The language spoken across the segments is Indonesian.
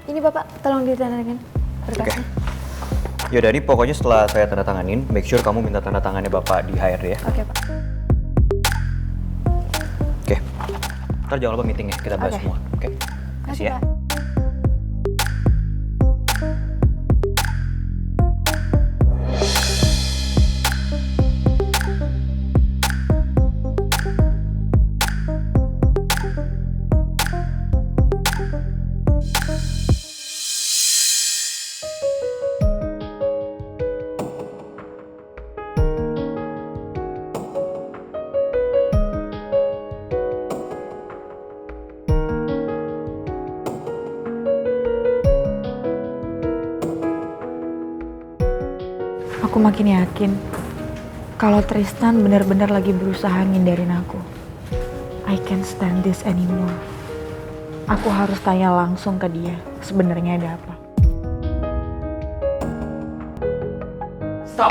Ini Bapak, tolong ditandatangan berkasnya. Yaudah, ini pokoknya setelah saya tanda tanganin, make sure kamu minta tanda tangannya Bapak di HRD ya. Oke, Pak. Oke. Ntar jangan lupa meeting ya, kita bahas Oke. semua. Oke. Kasih ya. Pak. Aku makin yakin kalau Tristan benar-benar lagi berusaha ngindarin aku. I can't stand this anymore. Aku harus tanya langsung ke dia, sebenarnya ada apa. Stop!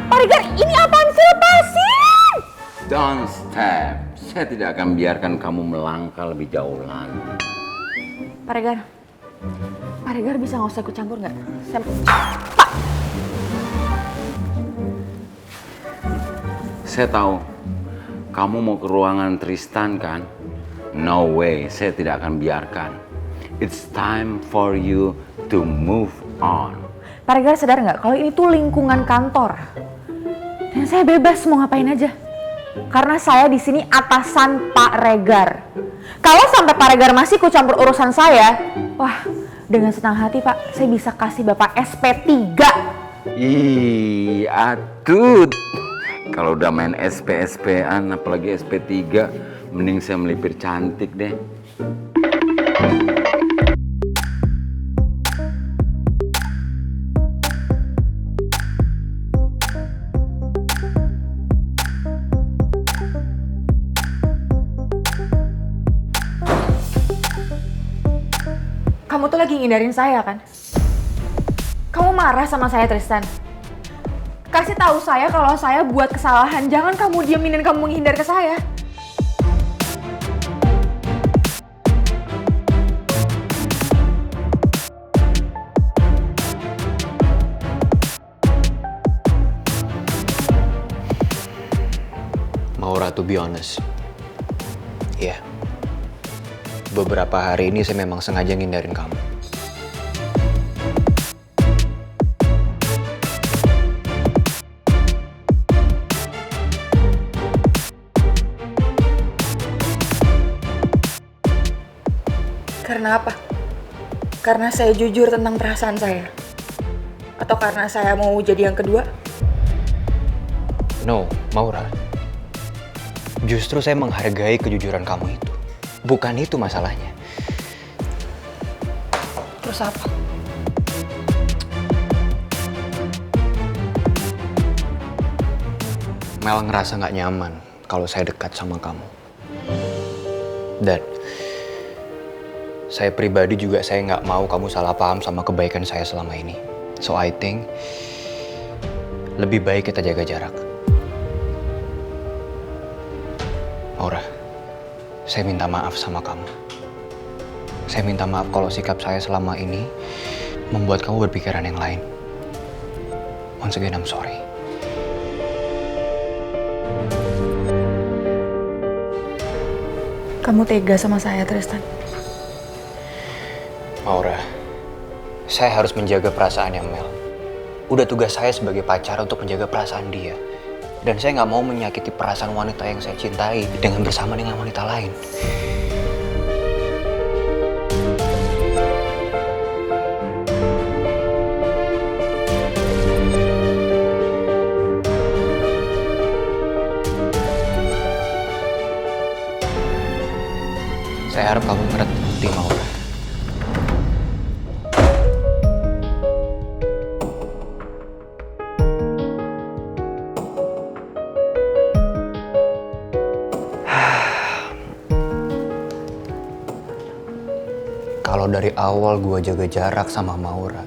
Pak Regar, ini apaan sih? Lepasin! Don't step. Saya tidak akan biarkan kamu melangkah lebih jauh lagi. Pak Regar bisa nggak usah ikut campur nggak? Saya tahu kamu mau ke ruangan Tristan kan? No way, saya tidak akan biarkan. It's time for you to move on. Pak Regar sadar nggak kalau ini tuh lingkungan kantor dan saya bebas mau ngapain aja karena saya di sini atasan Pak Regar. Kalau sampai Pak Regar masih ikut campur urusan saya, wah dengan senang hati Pak saya bisa kasih Bapak SP3. Ih, atut. Kalau udah main SP-SP-an, apalagi SP3, mending saya melipir cantik deh. Kamu tuh lagi ngindarin saya kan? Kamu marah sama saya Tristan? Kasih tahu saya kalau saya buat kesalahan, jangan kamu diemin dan kamu menghindar ke saya. Maura, to be honest. Iya. Beberapa hari ini saya memang sengaja ngindarin kamu. Karena apa? Karena saya jujur tentang perasaan saya? Atau karena saya mau jadi yang kedua? No, Maura. Justru saya menghargai kejujuran kamu itu. Bukan itu masalahnya. Terus apa? Mel ngerasa nggak nyaman kalau saya dekat sama kamu. Dan saya pribadi juga saya nggak mau kamu salah paham sama kebaikan saya selama ini. So I think lebih baik kita jaga jarak. Maura, saya minta maaf sama kamu. Saya minta maaf kalau sikap saya selama ini membuat kamu berpikiran yang lain. Once again, I'm sorry. Kamu tega sama saya, Tristan? Maura, saya harus menjaga perasaannya Mel. Udah tugas saya sebagai pacar untuk menjaga perasaan dia. Dan saya nggak mau menyakiti perasaan wanita yang saya cintai dengan bersama dengan wanita lain. Saya harap kamu ngerti, Maura. Kalau dari awal gue jaga jarak sama Maura,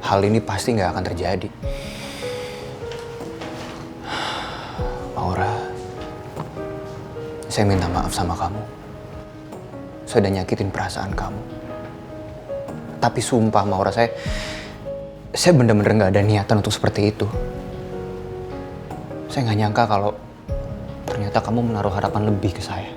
hal ini pasti nggak akan terjadi. Maura, saya minta maaf sama kamu. saya udah nyakitin perasaan kamu. Tapi sumpah Maura, saya bener-bener gak ada niatan untuk seperti itu. Saya gak nyangka kalau ternyata kamu menaruh harapan lebih ke saya.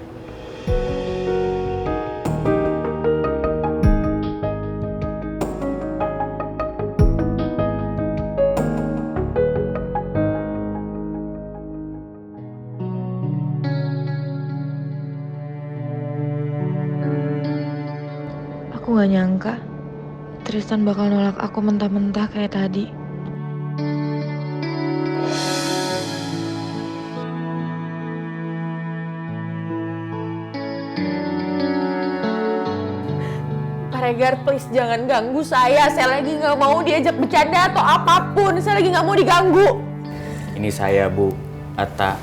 Aku gak nyangka Tristan bakal nolak aku mentah-mentah kayak tadi. Pak Regar, please jangan ganggu saya. Saya lagi nggak mau diajak bercanda atau apapun. Saya lagi nggak mau diganggu. Ini saya, Bu, Atta.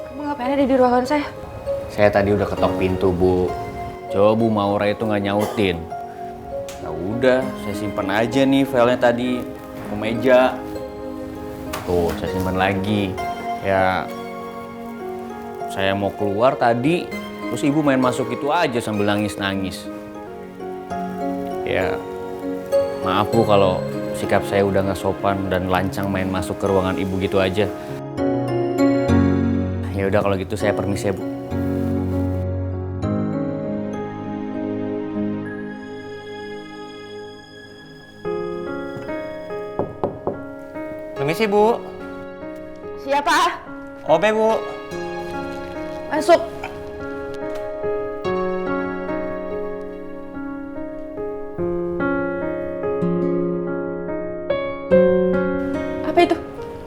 Kamu ngapain ada di ruangan saya? Saya tadi udah ketok pintu, Bu. Coba Bu Maura itu nggak nyautin. Ya udah, saya simpan aja nih filenya tadi ke meja. Tuh, saya simpan lagi. Ya, saya mau keluar tadi, terus Ibu main masuk itu aja sambil nangis-nangis. Ya, maaf Bu kalau sikap saya udah nggak sopan dan lancang main masuk ke ruangan Ibu gitu aja. Ya udah kalau gitu saya permisi ya, Bu. Permisi, Bu. Siapa? Obe, Bu. Masuk. Apa itu?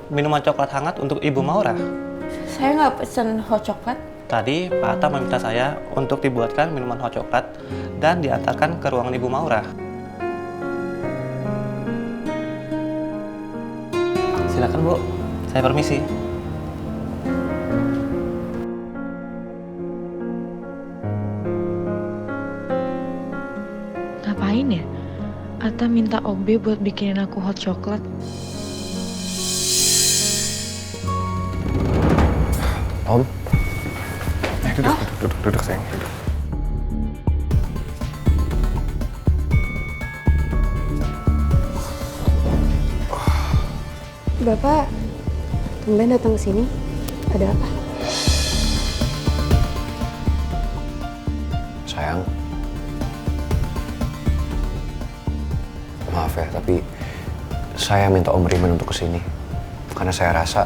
Minuman coklat hangat untuk Ibu Maura. Saya nggak pesen hot coklat. Tadi Pak Atta meminta saya untuk dibuatkan minuman hot coklat dan diantarkan ke ruangan Ibu Maura. Silakan, Bu. Saya permisi. Ngapain ya? Atta minta Obe buat bikinin aku hot coklat. Om? Duduk sayang. Bapak, tumben datang ke sini. Ada apa? Sayang. Maaf ya, tapi saya minta Om Riman untuk kesini. Karena saya rasa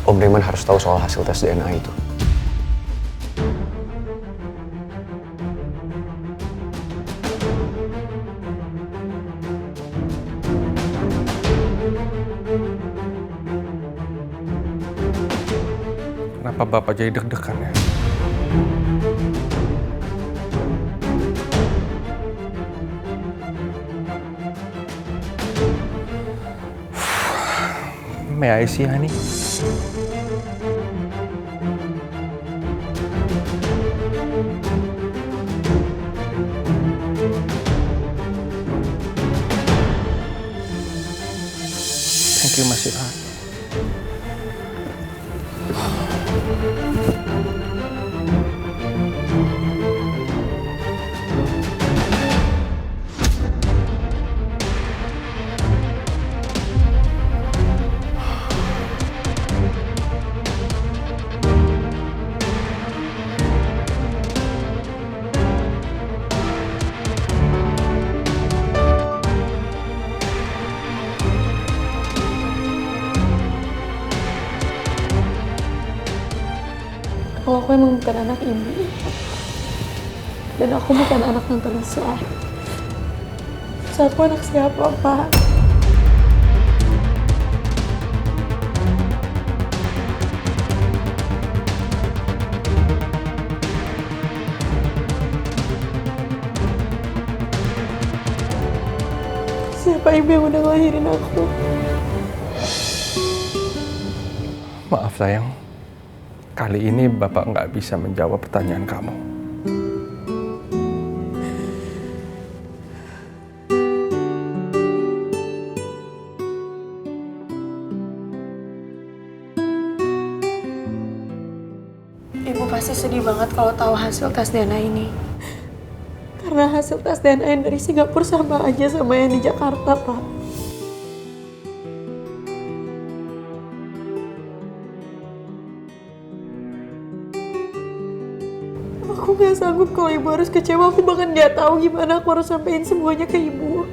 Om Riman harus tahu soal hasil tes DNA itu. Kenapa Bapak jadi deg-degan ya? May I see, honey? Thank you, Mas Ilham. Kalau aku emang bukan anak ibu, dan aku bukan anak Tante Lisa. Terus aku anak siapa, Pak? Siapa ibu yang udah ngelahirin aku? Maaf sayang, kali ini Bapak nggak bisa menjawab pertanyaan kamu. Ibu pasti sedih banget kalau tahu hasil tes DNA ini. Karena hasil tes DNA yang dari Singapura sama aja sama yang di Jakarta, Pak. Aku gak sanggup kalau ibu harus kecewa. Aku bahkan gak tahu gimana aku harus sampein semuanya ke ibu.